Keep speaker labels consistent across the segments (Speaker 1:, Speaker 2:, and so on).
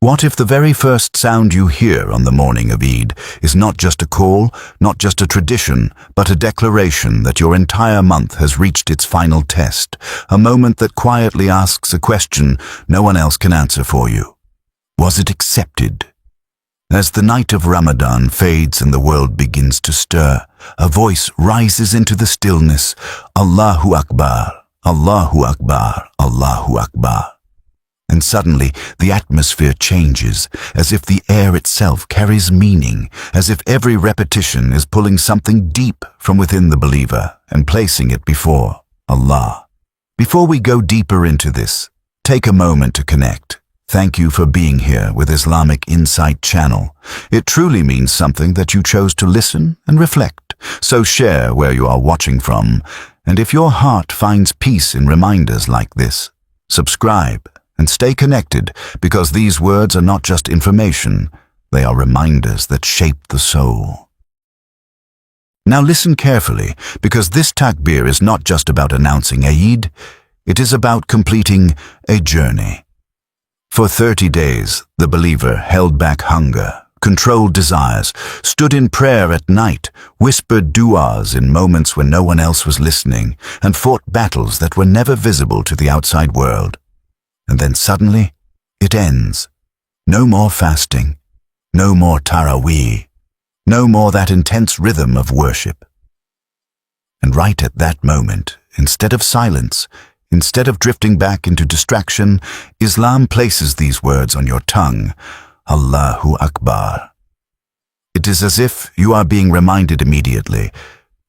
Speaker 1: What if the very first sound you hear on the morning of Eid is not just a call, not just a tradition, but a declaration that your entire month has reached its final test, a moment that quietly asks a question no one else can answer for you? Was it accepted? As the night of Ramadan fades and the world begins to stir, a voice rises into the stillness, Allahu Akbar, Allahu Akbar, Allahu Akbar. And suddenly the atmosphere changes, as if the air itself carries meaning, as if every repetition is pulling something deep from within the believer and placing it before Allah. Before we go deeper into this, take a moment to connect. Thank you for being here with Islamic Insight Channel. It truly means something that you chose to listen and reflect. So share where you are watching from, and if your heart finds peace in reminders like this, subscribe and stay connected, because these words are not just information, they are reminders that shape the soul. Now listen carefully, because this Takbir is not just about announcing Eid, it is about completing a journey. For 30 days, the believer held back hunger, controlled desires, stood in prayer at night, whispered du'as in moments when no one else was listening, and fought battles that were never visible to the outside world. And then suddenly, it ends. No more fasting, no more Taraweeh, no more that intense rhythm of worship. And right at that moment, instead of silence, instead of drifting back into distraction, Islam places these words on your tongue, Allahu Akbar. It is as if you are being reminded immediately,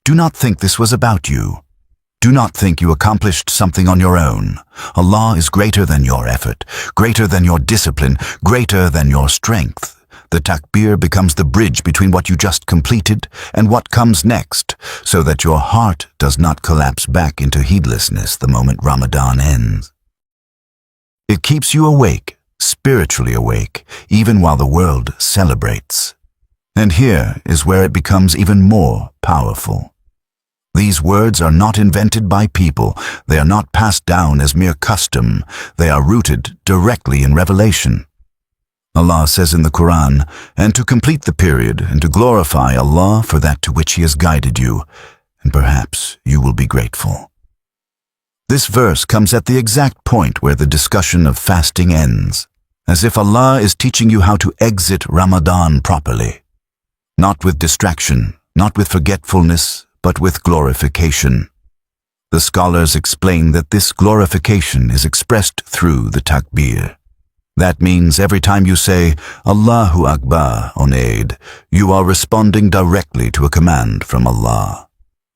Speaker 1: do not think this was about you. Do not think you accomplished something on your own. Allah is greater than your effort, greater than your discipline, greater than your strength. The Takbir becomes the bridge between what you just completed and what comes next, so that your heart does not collapse back into heedlessness the moment Ramadan ends. It keeps you awake, spiritually awake, even while the world celebrates. And here is where it becomes even more powerful. These words are not invented by people, they are not passed down as mere custom, they are rooted directly in revelation. Allah says in the Quran, and to complete the period and to glorify Allah for that to which He has guided you, and perhaps you will be grateful. This verse comes at the exact point where the discussion of fasting ends, as if Allah is teaching you how to exit Ramadan properly. Not with distraction, not with forgetfulness, but with glorification. The scholars explain that this glorification is expressed through the Takbir. That means every time you say Allahu Akbar on Eid, you are responding directly to a command from Allah.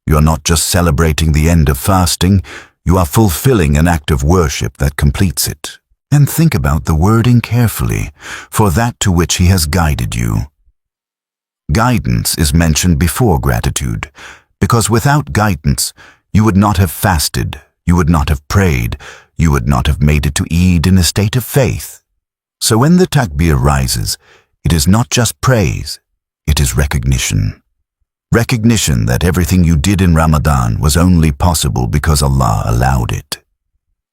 Speaker 1: You are not just celebrating the end of fasting, you are fulfilling an act of worship that completes it. And think about the wording carefully, for that to which He has guided you. Guidance is mentioned before gratitude, because without guidance, you would not have fasted, you would not have prayed, you would not have made it to Eid in a state of faith. So when the Takbir rises, it is not just praise, it is recognition. Recognition that everything you did in Ramadan was only possible because Allah allowed it.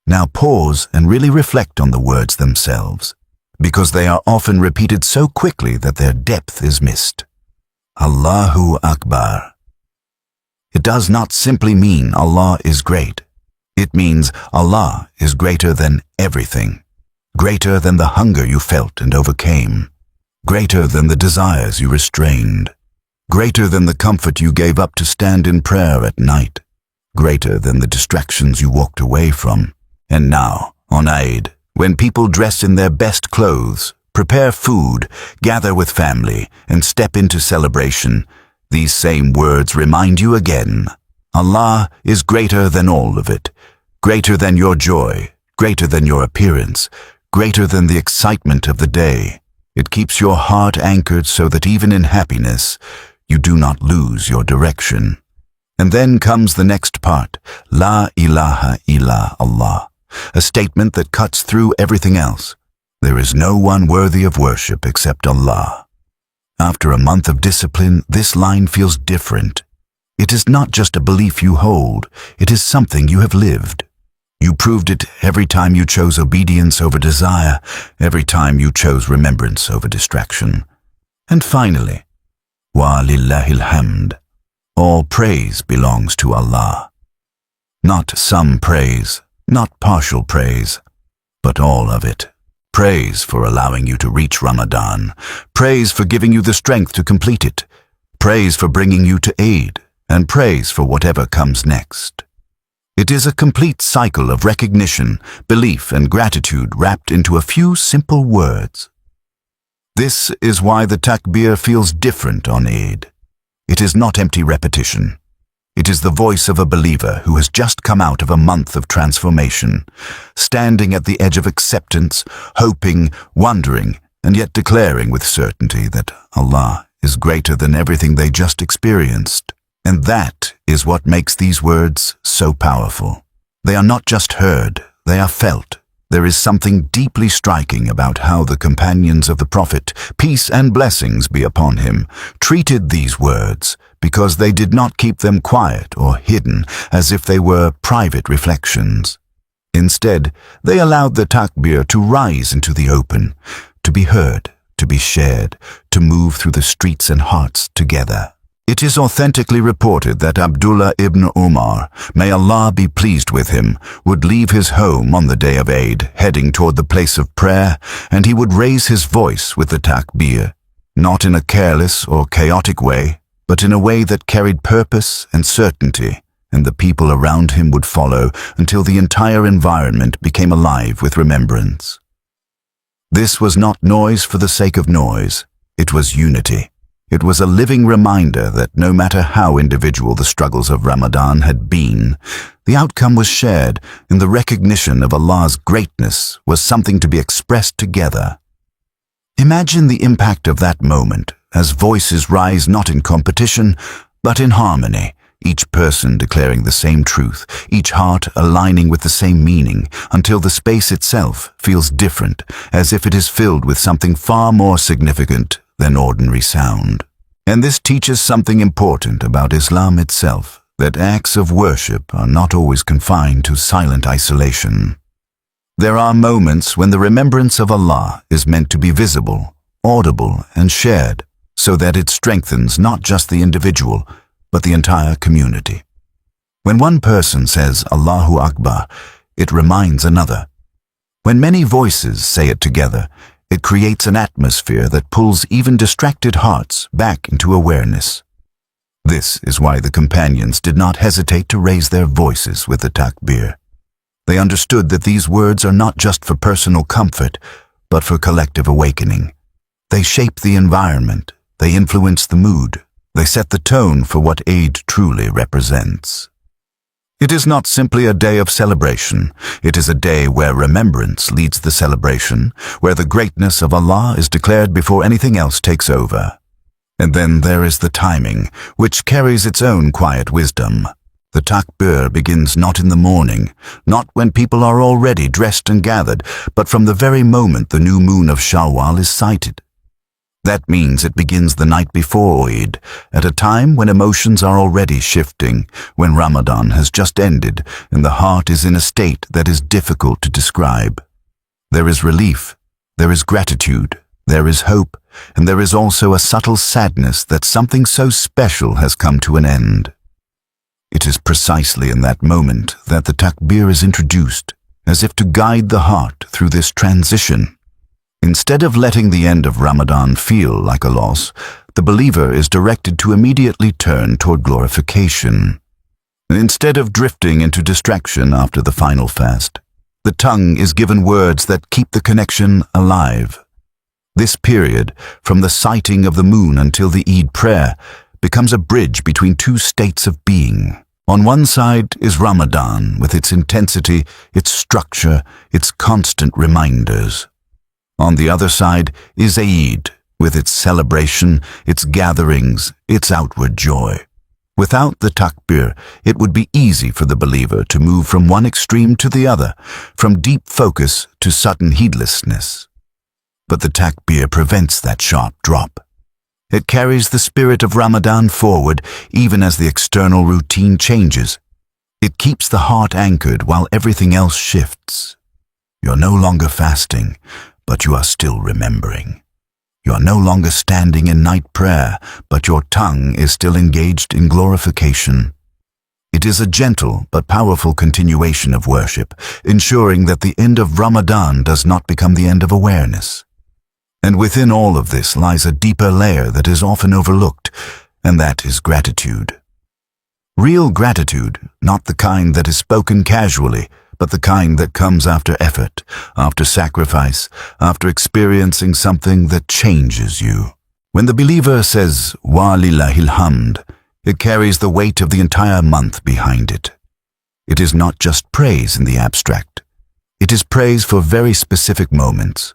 Speaker 1: Now pause and really reflect on the words themselves, because they are often repeated so quickly that their depth is missed. Allahu Akbar. It does not simply mean Allah is great. It means Allah is greater than everything, greater than the hunger you felt and overcame, greater than the desires you restrained, greater than the comfort you gave up to stand in prayer at night, greater than the distractions you walked away from. And now, on Eid, when people dress in their best clothes, prepare food, gather with family, and step into celebration, these same words remind you again, Allah is greater than all of it, greater than your joy, greater than your appearance, greater than the excitement of the day. It keeps your heart anchored so that even in happiness, you do not lose your direction. And then comes the next part, La ilaha illa Allah, a statement that cuts through everything else. There is no one worthy of worship except Allah. After a month of discipline, this line feels different. It is not just a belief you hold, it is something you have lived. You proved it every time you chose obedience over desire, every time you chose remembrance over distraction. And finally, wa lillahil hamd. All praise belongs to Allah. Not some praise, not partial praise, but all of it. Praise for allowing you to reach Ramadan. Praise for giving you the strength to complete it. Praise for bringing you to Eid, and praise for whatever comes next. It is a complete cycle of recognition, belief, and gratitude wrapped into a few simple words. This is why the Takbir feels different on Eid. It is not empty repetition. It is the voice of a believer who has just come out of a month of transformation, standing at the edge of acceptance, hoping, wondering, and yet declaring with certainty that Allah is greater than everything they just experienced. And that is what makes these words so powerful. They are not just heard, they are felt. There is something deeply striking about how the companions of the Prophet, peace and blessings be upon him, treated these words, because they did not keep them quiet or hidden as if they were private reflections. Instead, they allowed the Takbir to rise into the open, to be heard, to be shared, to move through the streets and hearts together. It is authentically reported that Abdullah ibn Umar, may Allah be pleased with him, would leave his home on the day of Eid, heading toward the place of prayer, and he would raise his voice with the Takbir, not in a careless or chaotic way, but in a way that carried purpose and certainty, and the people around him would follow until the entire environment became alive with remembrance. This was not noise for the sake of noise, it was unity. It was a living reminder that no matter how individual the struggles of Ramadan had been, the outcome was shared, and the recognition of Allah's greatness was something to be expressed together. Imagine the impact of that moment as voices rise not in competition, but in harmony, each person declaring the same truth, each heart aligning with the same meaning, until the space itself feels different, as if it is filled with something far more significant than ordinary sound. And this teaches something important about Islam itself, that acts of worship are not always confined to silent isolation. There are moments when the remembrance of Allah is meant to be visible, audible, and shared, so that it strengthens not just the individual, but the entire community. When one person says Allahu Akbar, it reminds another. When many voices say it together, it creates an atmosphere that pulls even distracted hearts back into awareness. This is why the companions did not hesitate to raise their voices with the Takbir. They understood that these words are not just for personal comfort, but for collective awakening. They shape the environment, they influence the mood, they set the tone for what Eid truly represents. It is not simply a day of celebration. It is a day where remembrance leads the celebration, where the greatness of Allah is declared before anything else takes over. And then there is the timing, which carries its own quiet wisdom. The Takbir begins not in the morning, not when people are already dressed and gathered, but from the very moment the new moon of Shawwal is sighted. That means it begins the night before Eid, at a time when emotions are already shifting, when Ramadan has just ended and the heart is in a state that is difficult to describe. There is relief, there is gratitude, there is hope, and there is also a subtle sadness that something so special has come to an end. It is precisely in that moment that the Takbir is introduced, as if to guide the heart through this transition. Instead of letting the end of Ramadan feel like a loss, the believer is directed to immediately turn toward glorification. Instead of drifting into distraction after the final fast, the tongue is given words that keep the connection alive. This period, from the sighting of the moon until the Eid prayer, becomes a bridge between two states of being. On one side is Ramadan, with its intensity, its structure, its constant reminders. On the other side is Eid, with its celebration, its gatherings, its outward joy. Without the Takbir, it would be easy for the believer to move from one extreme to the other, from deep focus to sudden heedlessness. But the Takbir prevents that sharp drop. It carries the spirit of Ramadan forward even as the external routine changes. It keeps the heart anchored while everything else shifts. You're no longer fasting, but you are still remembering. You are no longer standing in night prayer, but your tongue is still engaged in glorification. It is a gentle but powerful continuation of worship, ensuring that the end of Ramadan does not become the end of awareness. And within all of this lies a deeper layer that is often overlooked, and that is gratitude. Real gratitude, not the kind that is spoken casually, but the kind that comes after effort, after sacrifice, after experiencing something that changes you. When the believer says, "Wa lillahil hamd," it carries the weight of the entire month behind it. It is not just praise in the abstract. It is praise for very specific moments.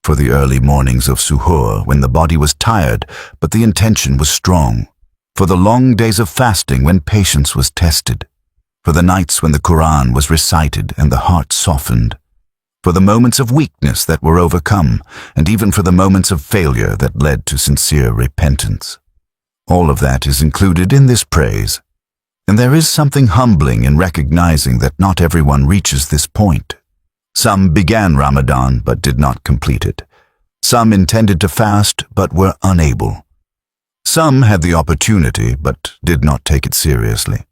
Speaker 1: For the early mornings of suhoor, when the body was tired, but the intention was strong. For the long days of fasting, when patience was tested. For the nights when the Quran was recited and the heart softened. For the moments of weakness that were overcome, and even for the moments of failure that led to sincere repentance. All of that is included in this praise. And there is something humbling in recognizing that not everyone reaches this point. Some began Ramadan but did not complete it. Some intended to fast but were unable. Some had the opportunity but did not take it seriously.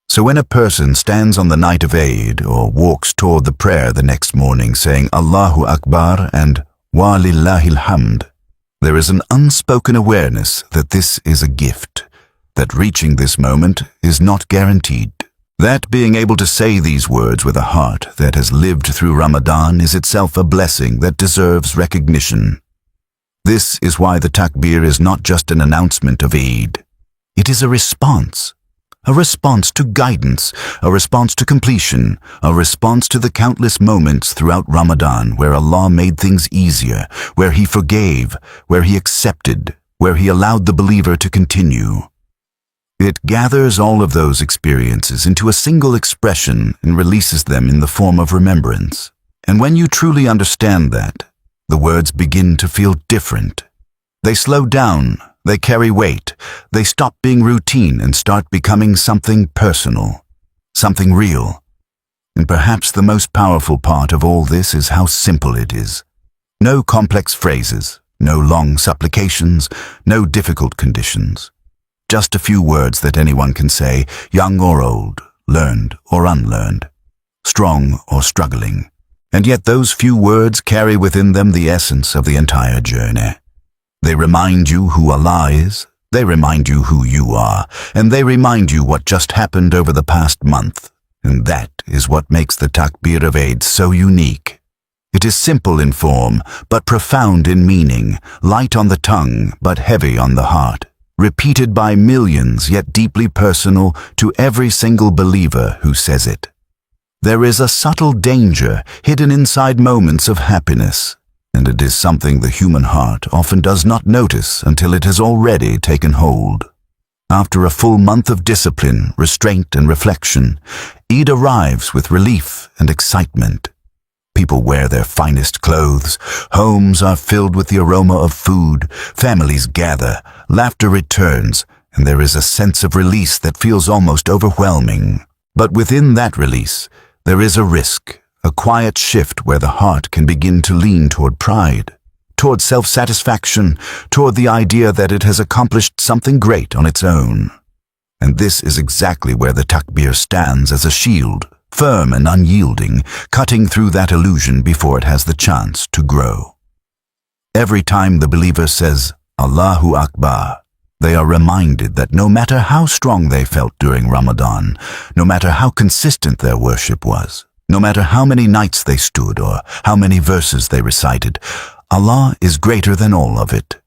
Speaker 1: So when a person stands on the night of Eid or walks toward the prayer the next morning saying Allahu Akbar and Wa lillahil hamd, there is an unspoken awareness that this is a gift, that reaching this moment is not guaranteed. That being able to say these words with a heart that has lived through Ramadan is itself a blessing that deserves recognition. This is why the Takbir is not just an announcement of Eid. It is a response to guidance, a response to completion, a response to the countless moments throughout Ramadan where Allah made things easier, where He forgave, where He accepted, where He allowed the believer to continue. It gathers all of those experiences into a single expression and releases them in the form of remembrance. And when you truly understand that, the words begin to feel different. They slow down, they carry weight, they stop being routine and start becoming something personal, something real. And perhaps the most powerful part of all this is how simple it is. No complex phrases, no long supplications, no difficult conditions. Just a few words that anyone can say, young or old, learned or unlearned, strong or struggling. And yet those few words carry within them the essence of the entire journey. They remind you who Allah is, they remind you who you are, and they remind you what just happened over the past month. And that is what makes the Takbir of Eid so unique. It is simple in form, but profound in meaning, light on the tongue, but heavy on the heart, repeated by millions, yet deeply personal to every single believer who says it. There is a subtle danger hidden inside moments of happiness, and it is something the human heart often does not notice until it has already taken hold. After a full month of discipline, restraint, and reflection, Eid arrives with relief and excitement. People wear their finest clothes, homes are filled with the aroma of food, families gather, laughter returns, and there is a sense of release that feels almost overwhelming. But within that release, there is a risk, a quiet shift where the heart can begin to lean toward pride, toward self-satisfaction, toward the idea that it has accomplished something great on its own. And this is exactly where the Takbir stands as a shield, firm and unyielding, cutting through that illusion before it has the chance to grow. Every time the believer says, Allahu Akbar, they are reminded that no matter how strong they felt during Ramadan, no matter how consistent their worship was, no matter how many nights they stood or how many verses they recited, Allah is greater than all of it,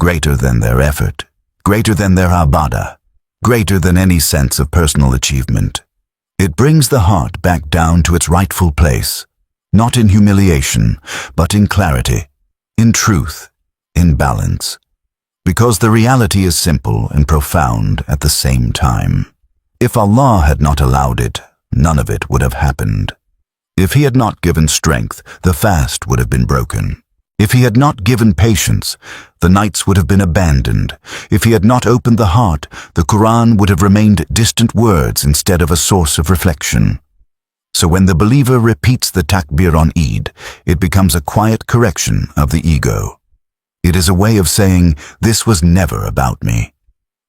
Speaker 1: greater than their effort, greater than their ibadah, greater than any sense of personal achievement. It brings the heart back down to its rightful place, not in humiliation, but in clarity, in truth, in balance. Because the reality is simple and profound at the same time. If Allah had not allowed it, none of it would have happened. If He had not given strength, the fast would have been broken. If he had not given patience, the nights would have been abandoned. If he had not opened the heart, the Quran would have remained distant words instead of a source of reflection. So when the believer repeats the Takbir on Eid, it becomes a quiet correction of the ego. It is a way of saying, this was never about me.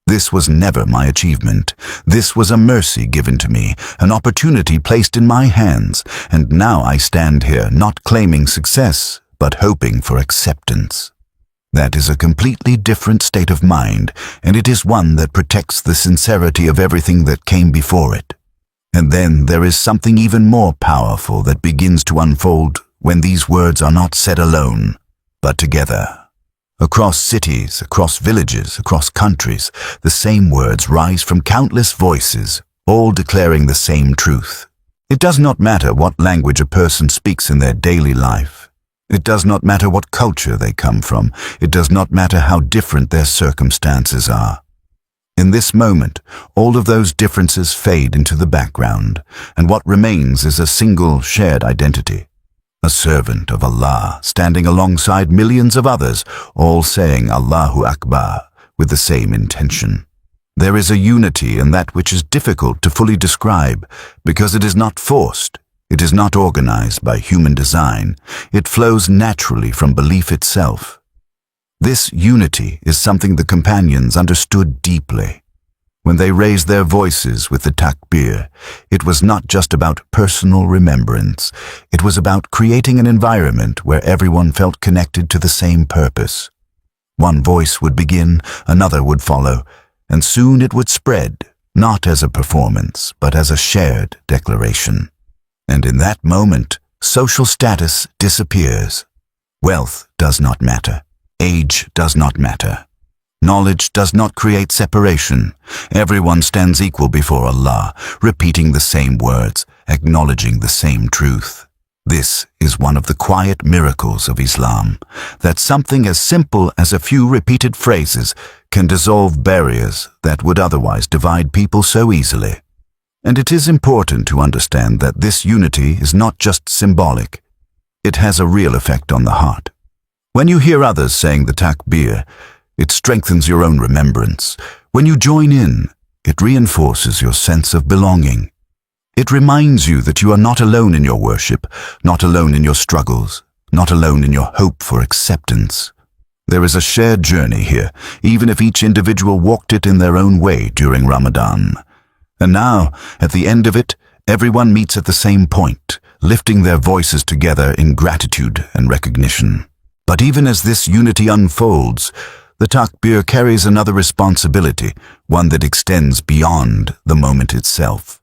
Speaker 1: This was never my achievement. This was a mercy given to me, an opportunity placed in my hands, and now I stand here not claiming success, but hoping for acceptance. That is a completely different state of mind, and it is one that protects the sincerity of everything that came before it. And then there is something even more powerful that begins to unfold when these words are not said alone, but together. Across cities, across villages, across countries, the same words rise from countless voices, all declaring the same truth. It does not matter what language a person speaks in their daily life. It does not matter what culture they come from. It does not matter how different their circumstances are. In this moment, all of those differences fade into the background, and what remains is a single shared identity. A servant of Allah, standing alongside millions of others, all saying Allahu Akbar with the same intention. There is a unity in that which is difficult to fully describe, because it is not forced, it is not organized by human design, it flows naturally from belief itself. This unity is something the companions understood deeply. When they raised their voices with the Takbir, it was not just about personal remembrance. It was about creating an environment where everyone felt connected to the same purpose. One voice would begin, another would follow, and soon it would spread, not as a performance, but as a shared declaration. And in that moment, social status disappears. Wealth does not matter. Age does not matter. Knowledge does not create separation. Everyone stands equal before Allah, repeating the same words, acknowledging the same truth. This is one of the quiet miracles of Islam, that something as simple as a few repeated phrases can dissolve barriers that would otherwise divide people so easily. And it is important to understand that this unity is not just symbolic. It has a real effect on the heart. When you hear others saying the Takbir, it strengthens your own remembrance. When you join in, it reinforces your sense of belonging. It reminds you that you are not alone in your worship, not alone in your struggles, not alone in your hope for acceptance. There is a shared journey here, even if each individual walked it in their own way during Ramadan. And now, at the end of it, everyone meets at the same point, lifting their voices together in gratitude and recognition. But even as this unity unfolds, the Takbir carries another responsibility, one that extends beyond the moment itself.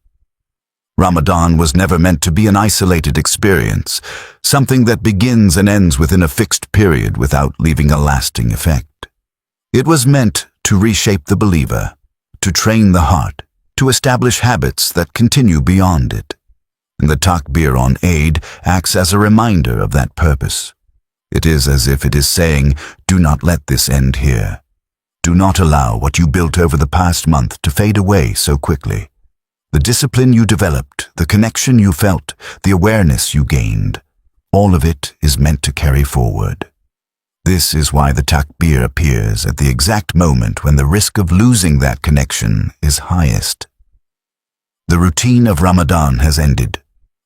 Speaker 1: Ramadan was never meant to be an isolated experience, something that begins and ends within a fixed period without leaving a lasting effect. It was meant to reshape the believer, to train the heart, to establish habits that continue beyond it. And the Takbir on Eid acts as a reminder of that purpose. It is as if it is saying, do not let this end here. Do not allow what you built over the past month to fade away so quickly. The discipline you developed, the connection you felt, the awareness you gained, all of it is meant to carry forward. This is why the Takbir appears at the exact moment when the risk of losing that connection is highest. The routine of Ramadan has ended.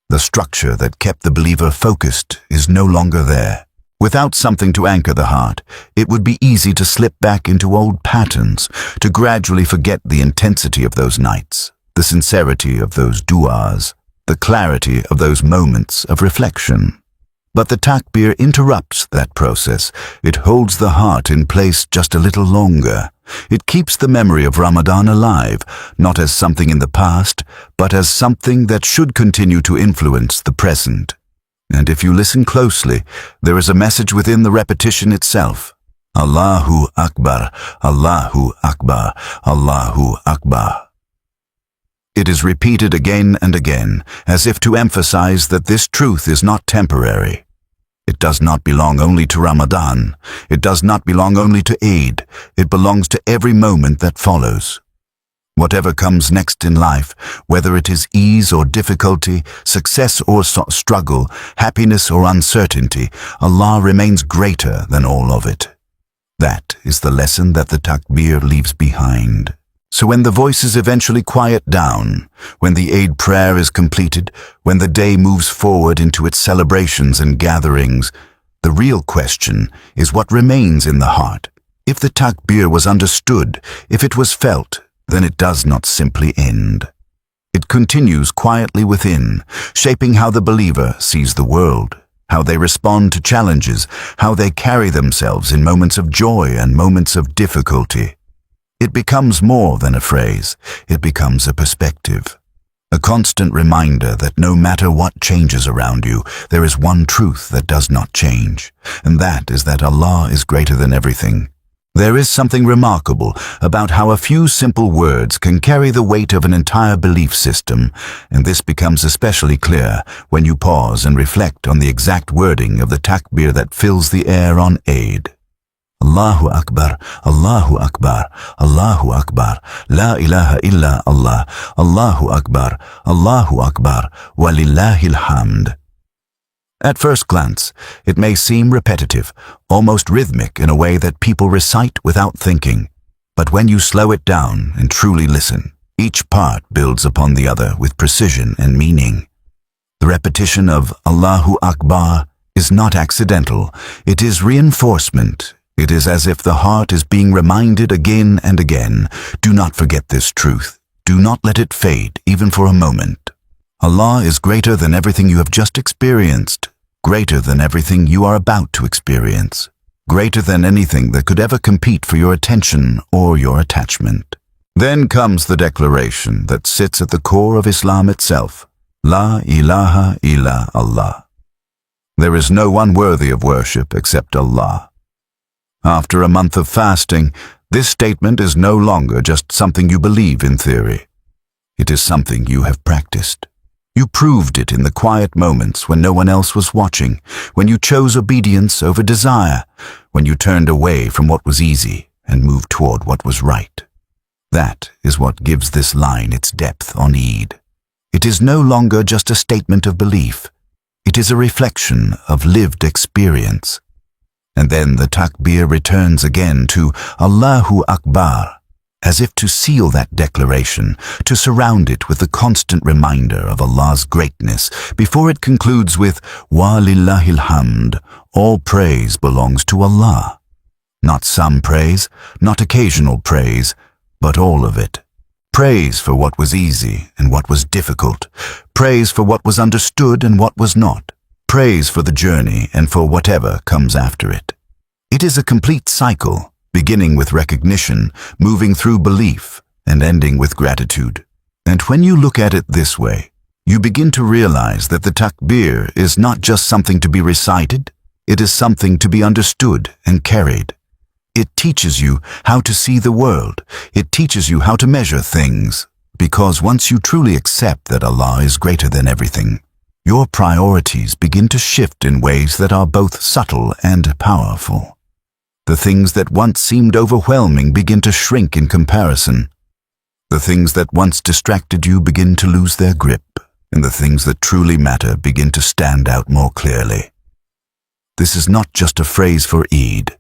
Speaker 1: The structure that kept the believer focused is no longer there. Without something to anchor the heart, it would be easy to slip back into old patterns, to gradually forget the intensity of those nights, the sincerity of those du'as, the clarity of those moments of reflection. But the Takbir interrupts that process. It holds the heart in place just a little longer. It keeps the memory of Ramadan alive, not as something in the past, but as something that should continue to influence the present. And if you listen closely, there is a message within the repetition itself. Allahu Akbar, Allahu Akbar, Allahu Akbar. It is repeated again and again, as if to emphasize that this truth is not temporary. It does not belong only to Ramadan. It does not belong only to Eid. It belongs to every moment that follows. Whatever comes next in life, whether it is ease or difficulty, success or struggle, happiness or uncertainty, Allah remains greater than all of it. That is the lesson that the Takbir leaves behind. So when the voices eventually quiet down, when the Eid prayer is completed, when the day moves forward into its celebrations and gatherings, the real question is what remains in the heart. If the Takbir was understood, if it was felt, then it does not simply end. It continues quietly within, shaping how the believer sees the world, how they respond to challenges, how they carry themselves in moments of joy and moments of difficulty. It becomes more than a phrase, it becomes a perspective. A constant reminder that no matter what changes around you, there is one truth that does not change, and that is that Allah is greater than everything. There is something remarkable about how a few simple words can carry the weight of an entire belief system, and this becomes especially clear when you pause and reflect on the exact wording of the takbir that fills the air on Eid. Allahu Akbar, Allahu Akbar, Allahu Akbar, La ilaha illa Allah, Allahu Akbar, Allahu Akbar, Walillahil hamd. At first glance, it may seem repetitive, almost rhythmic in a way that people recite without thinking. But when you slow it down and truly listen, each part builds upon the other with precision and meaning. The repetition of Allahu Akbar is not accidental, it is reinforcement. It is as if the heart is being reminded again and again. Do not forget this truth. Do not let it fade, even for a moment. Allah is greater than everything you have just experienced, greater than everything you are about to experience, greater than anything that could ever compete for your attention or your attachment. Then comes the declaration that sits at the core of Islam itself. La ilaha illa Allah. There is no one worthy of worship except Allah. After a month of fasting, this statement is no longer just something you believe in theory. It is something you have practiced. You proved it in the quiet moments when no one else was watching, when you chose obedience over desire, when you turned away from what was easy and moved toward what was right. That is what gives this line its depth on Eid. It is no longer just a statement of belief. It is a reflection of lived experience. And then the takbir returns again to Allahu Akbar, as if to seal that declaration, to surround it with the constant reminder of Allah's greatness, before it concludes with Walillahil hamd, all praise belongs to Allah. Not some praise, not occasional praise, but all of it. Praise for what was easy and what was difficult. Praise for what was understood and what was not. Praise for the journey and for whatever comes after it. It is a complete cycle, beginning with recognition, moving through belief, and ending with gratitude. And when you look at it this way, you begin to realize that the takbir is not just something to be recited, it is something to be understood and carried. It teaches you how to see the world. It teaches you how to measure things. Because once you truly accept that Allah is greater than everything, your priorities begin to shift in ways that are both subtle and powerful. The things that once seemed overwhelming begin to shrink in comparison. The things that once distracted you begin to lose their grip, and the things that truly matter begin to stand out more clearly. This is not just a phrase for Eid.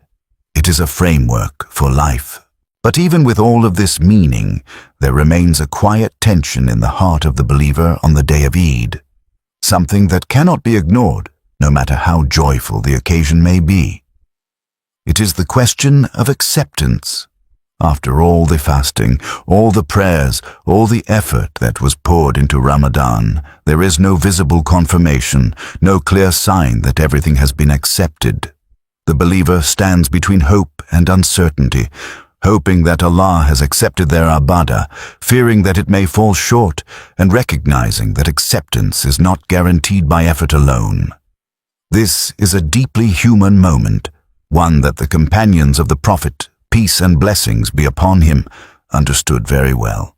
Speaker 1: It is a framework for life. But even with all of this meaning, there remains a quiet tension in the heart of the believer on the day of Eid. Something that cannot be ignored, no matter how joyful the occasion may be. It is the question of acceptance. After all the fasting, all the prayers, all the effort that was poured into Ramadan, there is no visible confirmation, no clear sign that everything has been accepted. The believer stands between hope and uncertainty, hoping that Allah has accepted their ibadah, fearing that it may fall short, and recognizing that acceptance is not guaranteed by effort alone. This is a deeply human moment, one that the companions of the Prophet, peace and blessings be upon him, understood very well.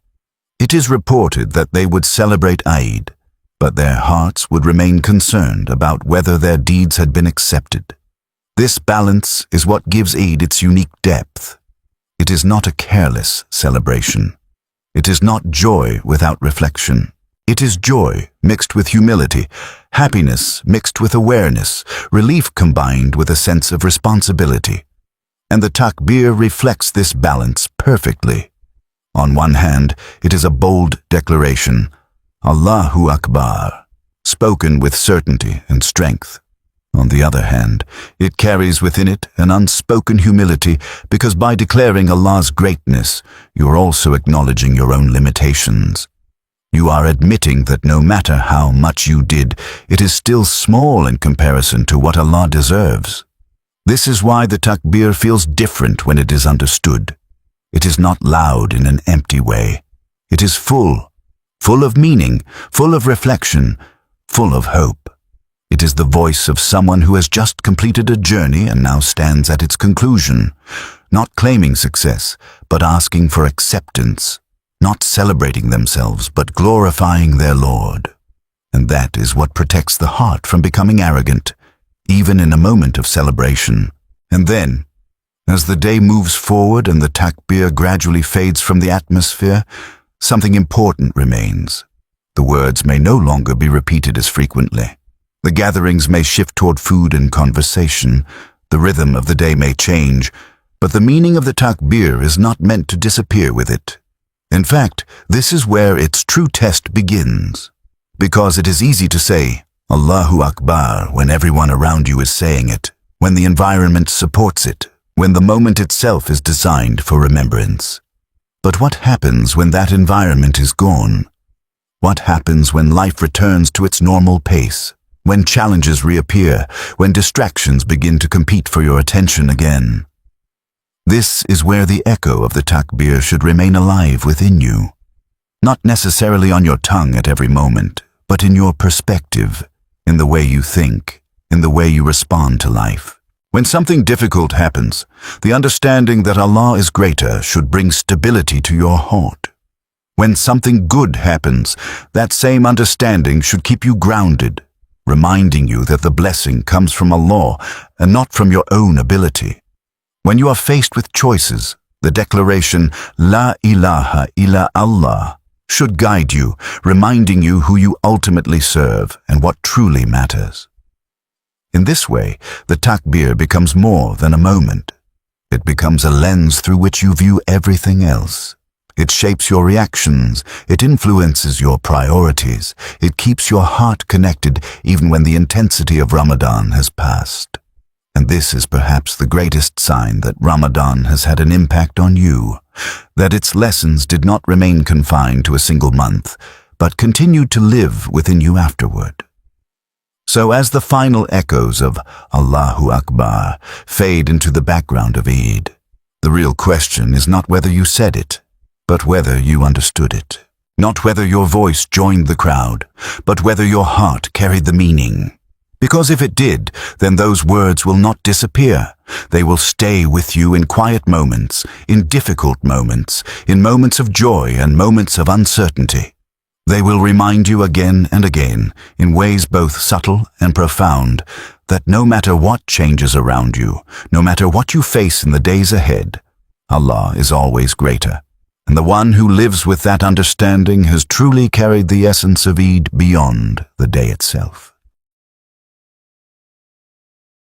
Speaker 1: It is reported that they would celebrate Eid, but their hearts would remain concerned about whether their deeds had been accepted. This balance is what gives Eid its unique depth. It is not a careless celebration. It is not joy without reflection. It is joy mixed with humility, happiness mixed with awareness, relief combined with a sense of responsibility. And the Takbir reflects this balance perfectly. On one hand, it is a bold declaration, Allahu Akbar, spoken with certainty and strength. On the other hand, it carries within it an unspoken humility, because by declaring Allah's greatness, you are also acknowledging your own limitations. You are admitting that no matter how much you did, it is still small in comparison to what Allah deserves. This is why the Takbir feels different when it is understood. It is not loud in an empty way. It is full of meaning, full of reflection, full of hope. It is the voice of someone who has just completed a journey and now stands at its conclusion, not claiming success, but asking for acceptance, not celebrating themselves, but glorifying their Lord. And that is what protects the heart from becoming arrogant, even in a moment of celebration. And then, as the day moves forward and the Takbir gradually fades from the atmosphere, something important remains. The words may no longer be repeated as frequently. The gatherings may shift toward food and conversation. The rhythm of the day may change, but the meaning of the Takbir is not meant to disappear with it. In fact, this is where its true test begins. Because it is easy to say, Allahu Akbar, when everyone around you is saying it, when the environment supports it, when the moment itself is designed for remembrance. But what happens when that environment is gone? What happens when life returns to its normal pace? When challenges reappear, when distractions begin to compete for your attention again? This is where the echo of the Takbir should remain alive within you. Not necessarily on your tongue at every moment, but in your perspective, in the way you think, in the way you respond to life. When something difficult happens, the understanding that Allah is greater should bring stability to your heart. When something good happens, that same understanding should keep you grounded, reminding you that the blessing comes from Allah and not from your own ability. When you are faced with choices, the declaration, La ilaha illa Allah, should guide you, reminding you who you ultimately serve and what truly matters. In this way, the Takbir becomes more than a moment. It becomes a lens through which you view everything else. It shapes your reactions, it influences your priorities, it keeps your heart connected even when the intensity of Ramadan has passed. And this is perhaps the greatest sign that Ramadan has had an impact on you, that its lessons did not remain confined to a single month, but continued to live within you afterward. So as the final echoes of Allahu Akbar fade into the background of Eid, the real question is not whether you said it, but whether you understood it. Not whether your voice joined the crowd, but whether your heart carried the meaning. Because if it did, then those words will not disappear. They will stay with you in quiet moments, in difficult moments, in moments of joy and moments of uncertainty. They will remind you again and again, in ways both subtle and profound, that no matter what changes around you, no matter what you face in the days ahead, Allah is always greater. And the one who lives with that understanding has truly carried the essence of Eid beyond the day itself.